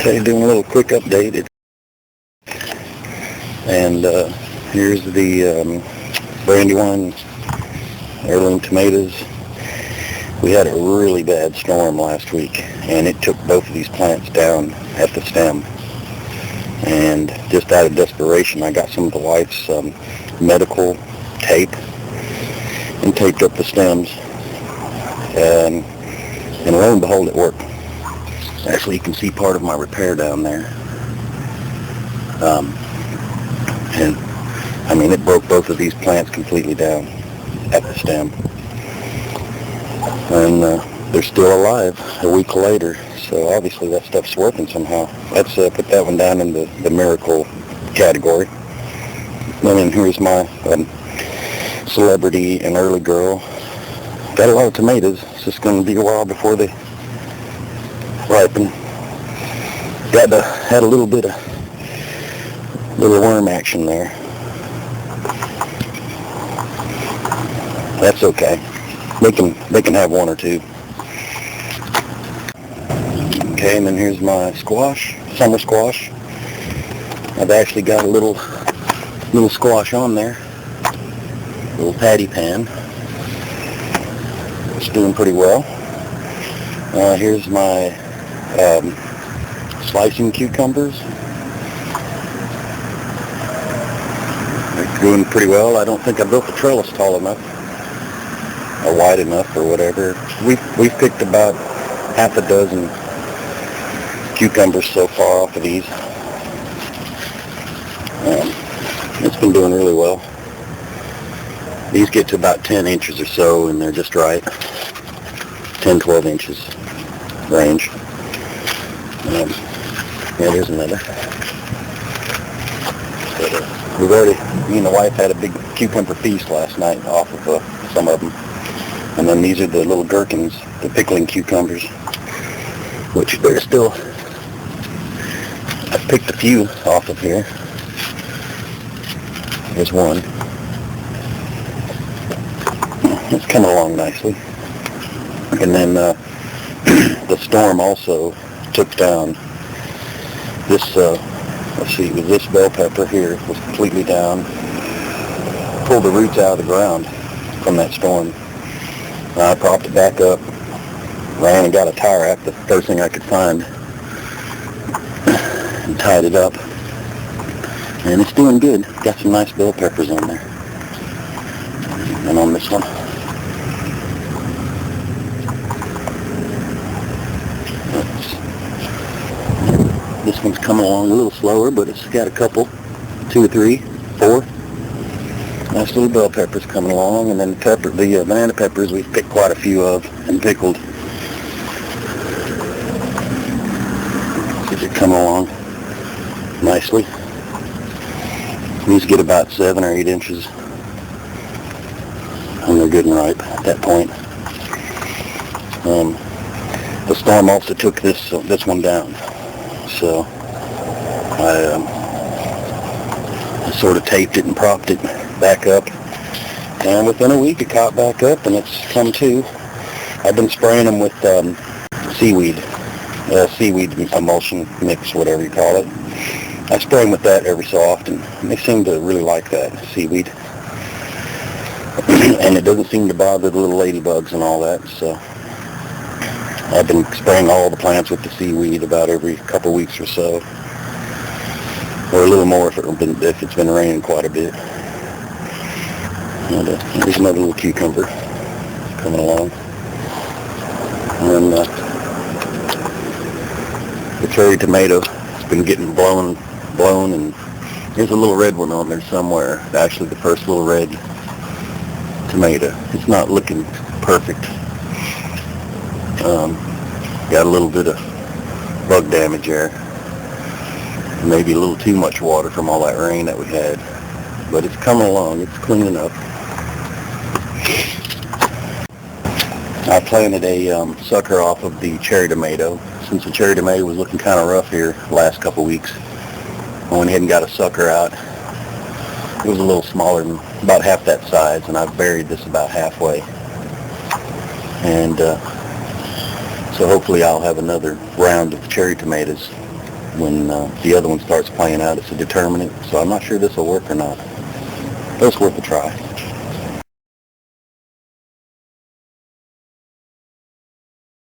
Okay, doing a little quick update. And here's the brandywine heirloom tomatoes. We had a really bad storm last week, and it took both of these plants down at the stem. And just out of desperation, I got some of the wife's medical tape and taped up the stems. And lo and behold, it worked. Actually, you can see part of my repair down there. And I mean, it broke both of these plants completely down at the stem. And they're still alive a week later, so obviously that stuff's working somehow. Let's put that one down in the miracle category. And then here's my celebrity and early girl. Got a lot of tomatoes. It's just going to be a while before they ripen. Had a little bit of little worm action there. That's okay. They can have one or two. Okay, and then here's my squash, summer squash. I've actually got a little squash on there, little patty pan. It's doing pretty well. Here's my slicing cucumbers. They're doing pretty well. I don't think I built the trellis tall enough or wide enough or whatever. We've picked about half a dozen cucumbers so far off of these. It's been doing really well. These get to about 10 inches or so, and they're just right. 10, 12 inches range. Yeah, there's another. But, we've already, me and the wife had a big cucumber feast last night off of some of them. And then these are the little gherkins, the pickling cucumbers, which they're still, I picked a few off of here. There's one. It's coming along nicely. And then the storm also took down this, let's see, with this bell pepper here was completely down. Pulled the roots out of the ground from that storm. I propped it back up, ran and got a tire rack, the first thing I could find, and tied it up. And it's doing good. Got some nice bell peppers on there. And on this one. This one's coming along a little slower, but it's got a couple, 2 or 3, 4. Nice little bell peppers coming along, and then the banana peppers we've picked quite a few of and pickled. These are coming along nicely. These get about 7 or 8 inches, and they're good and ripe at that point. The storm also took this one down, so I sort of taped it and propped it back up, and within a week it caught back up and it's come to. I've been spraying them with seaweed emulsion mix, whatever you call it. I spray them with that every so often, and they seem to really like that seaweed. And it doesn't seem to bother the little ladybugs and all that, so I've been spraying all the plants with the seaweed about every couple weeks or so, or a little more if it's been raining quite a bit. And there's another little cucumber coming along. And the cherry tomato has been getting blown, and there's a little red one on there somewhere. Actually, the first little red tomato. It's not looking perfect. Got a little bit of bug damage there. Maybe a little too much water from all that rain that we had. But it's coming along. It's cleaning up. I planted a sucker off of the cherry tomato. Since the cherry tomato was looking kind of rough here the last couple weeks, I went ahead and got a sucker out. It was a little smaller, than about half that size, and I've buried this about halfway. And so hopefully I'll have another round of cherry tomatoes when the other one starts playing out. It's a determinant, so I'm not sure this will work or not. But it's worth a try.